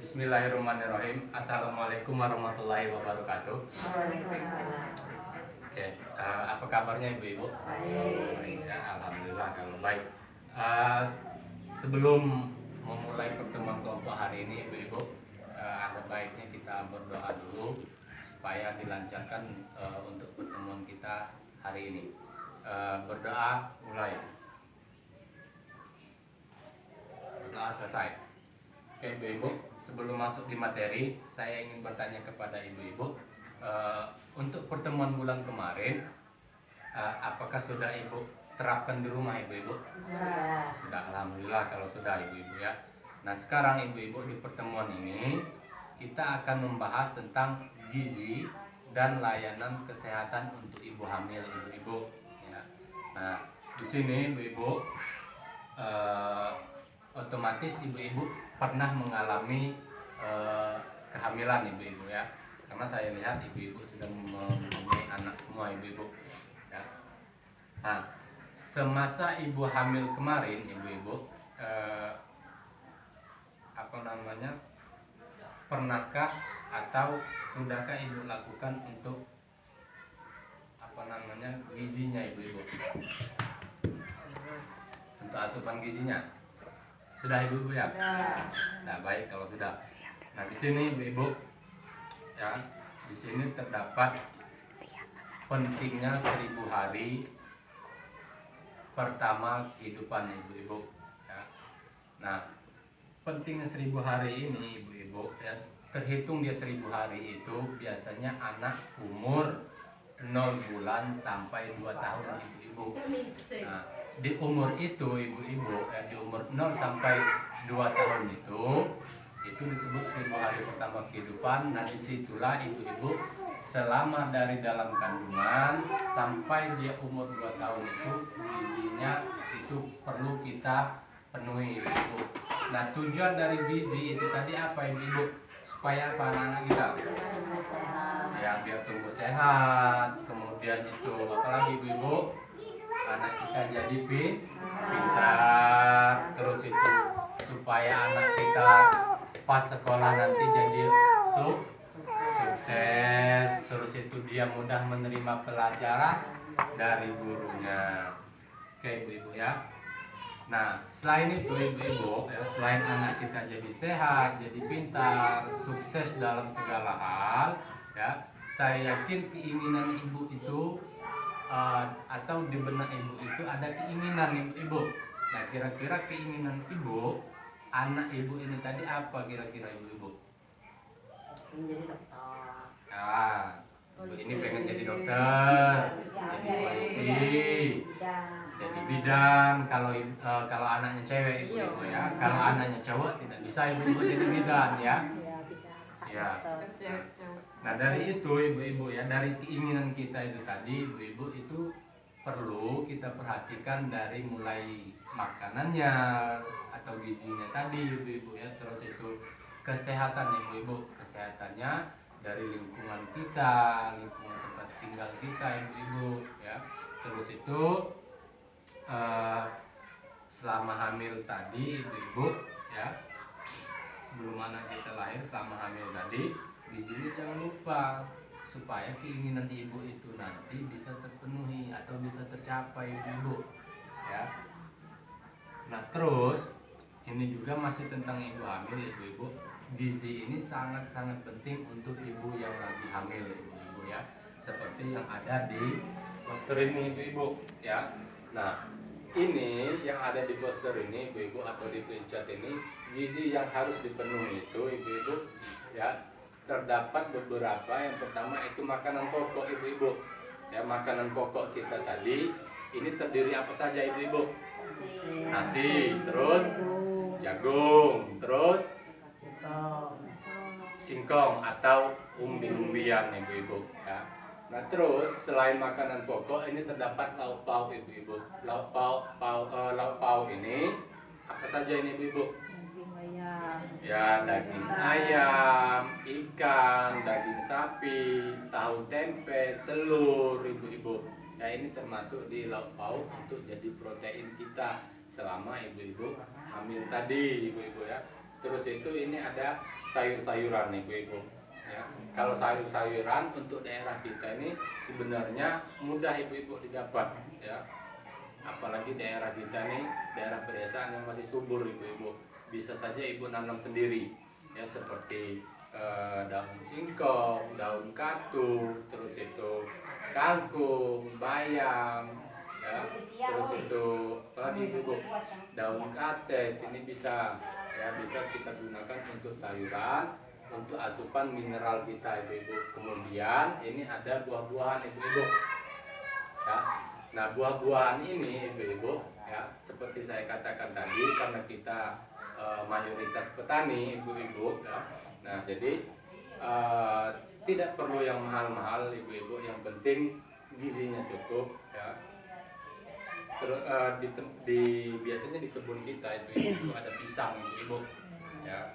Bismillahirrahmanirrahim. Assalamualaikum warahmatullahi wabarakatuh. Oke, apa kabarnya ibu-ibu? Baik. Ya, alhamdulillah kalau baik. Sebelum memulai pertemuan kelompok hari ini, ibu-ibu, ada baiknya kita berdoa dulu supaya dilancarkan untuk pertemuan kita hari ini. Berdoa mulai. Berdoa selesai. Oke ibu-ibu, sebelum masuk di materi, saya ingin bertanya kepada ibu-ibu, untuk pertemuan bulan kemarin, apakah sudah ibu terapkan di rumah ibu-ibu? Sudah, alhamdulillah kalau sudah ibu-ibu ya. Nah sekarang ibu-ibu di pertemuan ini kita akan membahas tentang gizi dan layanan kesehatan untuk ibu hamil ibu-ibu. Ya. Nah di sini ibu-ibu, otomatis ibu-ibu pernah mengalami kehamilan ibu-ibu ya, karena saya lihat ibu-ibu sudah mempunyai anak semua ibu-ibu ya. Nah semasa ibu hamil kemarin ibu-ibu, pernahkah atau sudahkah ibu lakukan untuk gizinya ibu-ibu, untuk asupan gizinya? Sudah ibu-ibu ya? Nah baik kalau sudah. Nah di sini ibu-ibu ya, di sini terdapat pentingnya 1000 hari pertama kehidupan ibu-ibu ya. Nah pentingnya 1000 hari ini ibu-ibu ya, terhitung dia 1000 hari itu biasanya anak umur 0 bulan sampai 2 tahun ibu-ibu. Nah di umur itu ibu-ibu, di umur 0 sampai 2 tahun itu disebut 1000 hari pertama kehidupan. Nah disitulah ibu-ibu selama dari dalam kandungan sampai dia umur 2 tahun itu gizinya itu perlu kita penuhi ibu-ibu. Nah tujuan dari gizi itu tadi apa ibu-ibu? Supaya apa anak-anak kita? Ya biar tumbuh sehat. Kemudian itu apalagi ibu-ibu? Anak kita jadi pintar. Terus itu supaya anak kita pas sekolah nanti jadi sukses. Terus itu dia mudah menerima pelajaran dari gurunya. Oke ibu-ibu ya. Nah selain itu ibu-ibu ya, selain anak kita jadi sehat, jadi pintar, sukses dalam segala hal ya, saya yakin keinginan ibu itu atau di benak ibu itu ada keinginan ibu-ibu. Nah kira-kira keinginan ibu, anak ibu ini tadi apa kira-kira ibu-ibu? Menjadi dokter. Nah, ibu ini pengen jadi dokter, jadi polisi, jadi bidan. Kalau anaknya cewek ibu-ibu ya, kalau anaknya cowok tidak bisa ibu-ibu jadi bidan ya. Ya. Nah dari itu ibu-ibu ya, dari keinginan kita itu tadi ibu-ibu itu perlu kita perhatikan dari mulai makanannya atau gizinya tadi ibu-ibu ya. Terus itu kesehatan ibu-ibu, kesehatannya dari lingkungan kita, lingkungan tempat tinggal kita ibu-ibu ya. Terus itu selama hamil tadi ibu-ibu ya, sebelum anak kita lahir, selama hamil tadi gizinya jangan lupa supaya keinginan ibu itu nanti bisa terpenuhi atau bisa tercapai ibu ya. Nah terus ini juga masih tentang ibu hamil ibu-ibu. Gizi ini sangat-sangat penting untuk ibu yang lagi hamil ibu-ibu ya, seperti yang ada di poster ini ibu-ibu ya. Nah ini yang ada di poster ini ibu-ibu atau di screenshot ini, gizi yang harus dipenuhi itu ibu-ibu ya, terdapat beberapa. Yang pertama itu makanan pokok ibu-ibu ya. Makanan pokok kita tadi ini terdiri apa saja ibu-ibu? Nasi, terus jagung, terus singkong atau umbi-umbian ibu-ibu ya. Nah terus selain makanan pokok ini terdapat lauk pauk ibu-ibu. Lauk pauk ini apa saja ini ibu-ibu? Ya daging ayam, ikan, daging sapi, tahu tempe, telur ibu-ibu. Ya ini termasuk di lauk pauk untuk jadi protein kita selama ibu-ibu hamil tadi, ibu-ibu ya. Terus itu ini ada sayur-sayuran ibu-ibu ya. Kalau sayur-sayuran untuk daerah kita ini sebenarnya mudah ibu-ibu didapat ya. Apalagi daerah kita nih, daerah pedesaan yang masih subur ibu-ibu. Bisa saja ibu nanam sendiri ya, seperti daun singkong, daun katu, terus itu kangkung, bayam ya, terus itu apalagi ibu, daun kates. Ini bisa ya, bisa kita gunakan untuk sayuran, untuk asupan mineral kita ibu-ibu. Kemudian ini ada buah-buahan ibu-ibu ya. Nah, buah-buahan ini ibu-ibu ya, seperti saya katakan tadi, karena kita mayoritas petani ibu-ibu ya. Nah, jadi tidak perlu yang mahal-mahal ibu-ibu, yang penting gizinya cukup ya. Terus biasanya di kebun kita ibu-ibu ada pisang ibu-ibu ya.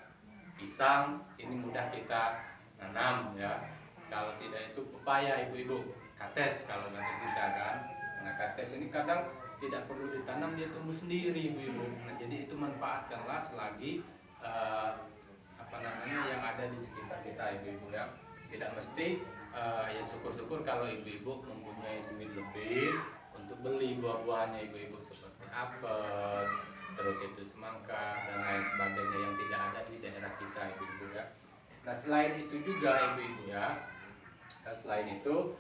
Pisang ini mudah kita nanam ya. Kalau tidak itu pepaya ibu-ibu, kates kalau kata kita kan. Nah, kates ini kadang tidak perlu ditanam, dia tumbuh sendiri ibu-ibu. Nah, jadi itu manfaatkanlah selagi yang ada di sekitar kita ibu-ibu ya. Tidak mesti ya, syukur-syukur kalau ibu-ibu mempunyai duit lebih untuk beli buah-buahannya ibu-ibu, seperti apel, terus itu semangka dan lain sebagainya yang tidak ada di daerah kita ibu-ibu ya. Nah, selain itu juga ibu-ibu ya, selain itu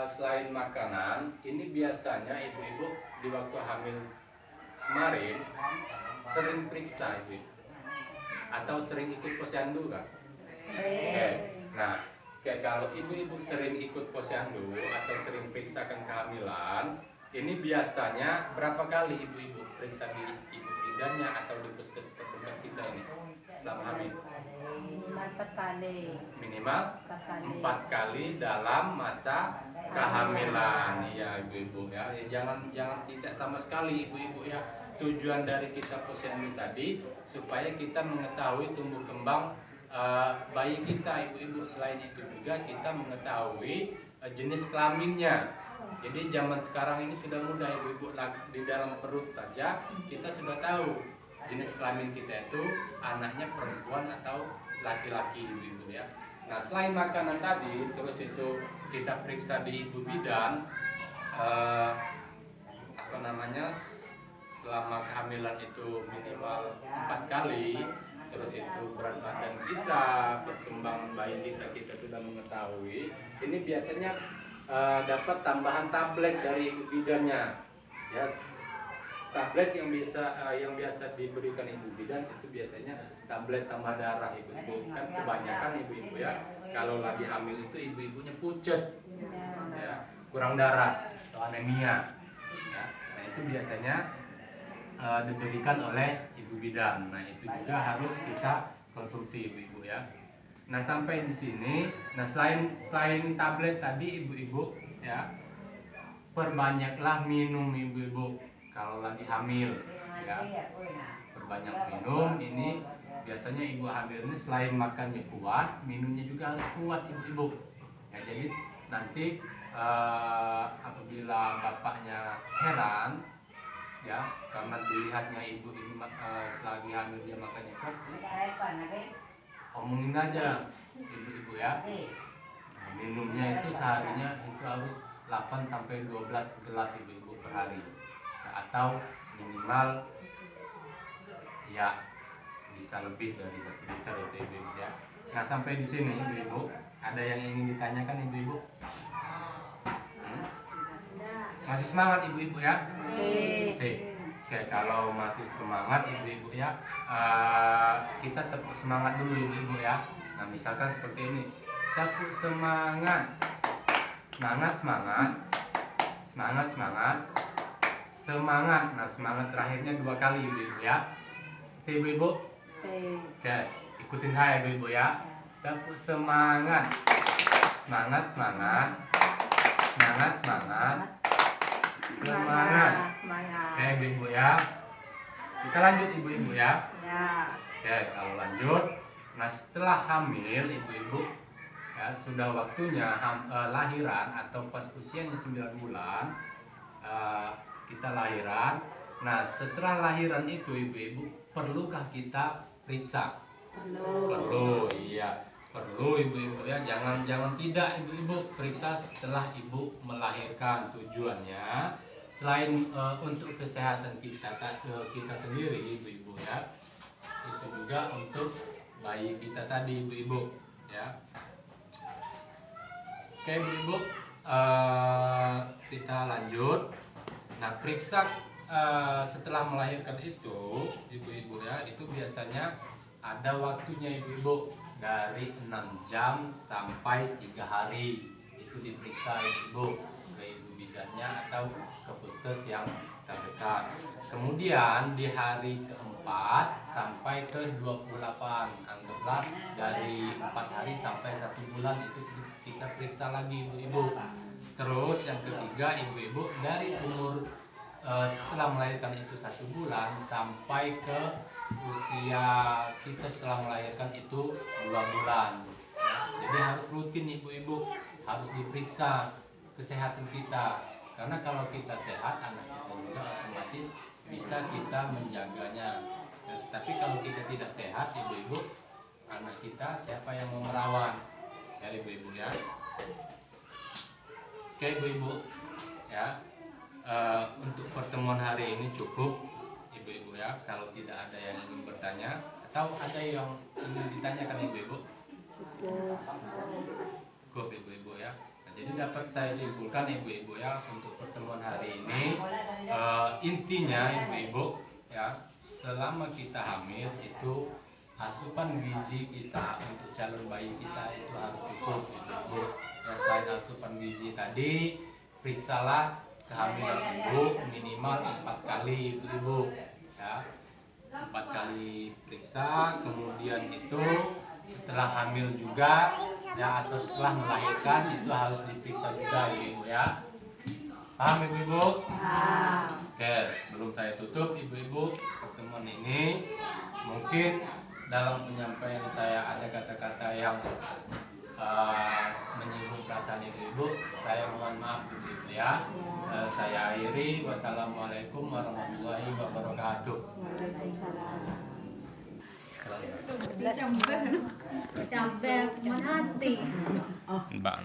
selain makanan, ini biasanya ibu-ibu di waktu hamil kemarin sering periksa ibu, atau sering ikut posyandu kan? Nah, kalau ibu-ibu sering ikut posyandu atau sering periksakan kehamilan, ini biasanya berapa kali ibu-ibu periksa di ibu bidannya atau di puskesmas terdekat kita ini selama hamil? Minimal 4 kali. Minimal 4 kali dalam masa kehamilan. Iya ibu-ibu ya. Jangan tidak sama sekali ibu-ibu ya. Tujuan dari kita posyandu tadi supaya kita mengetahui tumbuh kembang bayi kita ibu-ibu. Selain itu juga kita mengetahui jenis kelaminnya. Jadi zaman sekarang ini sudah mudah ibu-ibu, di dalam perut saja kita sudah tahu jenis kelamin kita itu anaknya perempuan atau laki-laki ibu-ibu ya. Nah, selain makanan tadi, terus itu kita periksa di ibu bidan selama kehamilan itu minimal 4 kali. Terus itu berat badan kita, perkembangan bayi kita sudah mengetahui. Ini biasanya dapat tambahan tablet dari ibu bidannya ya. Tablet yang biasa diberikan ibu bidan itu biasanya tablet tambah darah ibu-ibu. Kan kebanyakan ibu-ibu ya, kalau lagi hamil itu ibu-ibunya pucet ya, kurang darah atau anemia ya. Nah, itu biasanya diberikan oleh ibu bidan. Nah, itu juga harus kita konsumsi ibu-ibu ya. Nah, sampai di sini, nah selain tablet tadi ibu-ibu ya, perbanyaklah minum ibu-ibu kalau lagi hamil ya. Perbanyak minum. Ini biasanya ibu hamil ini selain makannya kuat, minumnya juga harus kuat ibu-ibu ya. Jadi nanti apabila bapaknya heran ya, karena dilihatnya ibu ini selagi hamil dia makannya kuat, omongin aja ibu-ibu ya. Nah, minumnya itu seharinya itu harus 8 sampai 12 gelas ibu-ibu per hari ya, atau minimal ya bisa lebih dari 1 liter itu ibu-ibu ya. Nah, sampai di sini ibu-ibu, ada yang ingin ditanyakan ibu-ibu? Masih semangat ibu-ibu ya? Sip. Oke, kalau masih semangat ibu-ibu ya, kita tepuk semangat dulu ibu-ibu ya. Nah, misalkan seperti ini, tepuk semangat, semangat, semangat, semangat, semangat, semangat. Nah, semangat terakhirnya 2 kali ibu-ibu ya. Oke ibu-ibu. Oke, ikutin saya ibu-ibu ya. Tepuk semangat, semangat, semangat, semangat, semangat, semangat. Oke ibu-ibu ya. Kita lanjut ibu-ibu ya. Oke, kalau lanjut, nah setelah hamil ibu-ibu ya, sudah waktunya lahiran atau pas usianya 9 bulan kita lahiran. Nah, setelah lahiran itu ibu-ibu, perlukah kita periksa? Perlu, iya. Perlu ibu-ibu ya, jangan tidak ibu-ibu periksa setelah ibu melahirkan. Tujuannya selain untuk kesehatan kita sendiri ibu-ibu ya, itu juga untuk bayi kita tadi ibu-ibu ya. Oke ibu-ibu, kita lanjut. Nah, periksa setelah melahirkan itu ibu-ibu ya, itu biasanya ada waktunya ibu-ibu, dari 6 jam sampai 3 hari itu diperiksa ibu ke ibu bidannya atau ke puskes yang terdekat. Kemudian di hari keempat sampai ke 28, anggaplah dari 4 hari sampai 1 bulan itu kita periksa lagi ibu-ibu. Terus yang ketiga ibu-ibu, dari umur setelah melahirkan itu 1 bulan sampai ke usia kita setelah melahirkan itu 2 bulan. Jadi harus rutin ibu-ibu, harus diperiksa kesehatan kita. Karena kalau kita sehat, anak kita juga otomatis bisa kita menjaganya. Tapi kalau kita tidak sehat ibu-ibu, anak kita siapa yang mau merawat? Ya ibu-ibu ya. Oke ibu-ibu ya. Untuk pertemuan hari ini cukup ibu-ibu ya. Kalau tidak ada yang ingin bertanya atau ada yang ingin ditanyakan ibu-ibu, cukup ibu-ibu ya. Nah, jadi dapat saya simpulkan ibu-ibu ya, untuk pertemuan hari ini intinya ibu-ibu ya, selama kita hamil itu asupan gizi kita untuk calon bayi kita itu harus cukup ibu-ibu ya. Selain asupan gizi tadi, periksalah kehamilan ibu minimal 4 kali ibu-ibu ya, 4 kali periksa. Kemudian itu setelah hamil juga ya, atau setelah melahirkan itu harus diperiksa juga ibu ya. Paham ibu-ibu? Oke, sebelum saya tutup ibu-ibu pertemuan ini, mungkin dalam penyampaian saya ada kata-kata yang menyinggung perasaan ibu-ibu, saya mohon maaf ibu-ibu ya. Saya akhiri, wassalamualaikum warahmatullahi wabarakatuh. Campur, mana hati? Mbak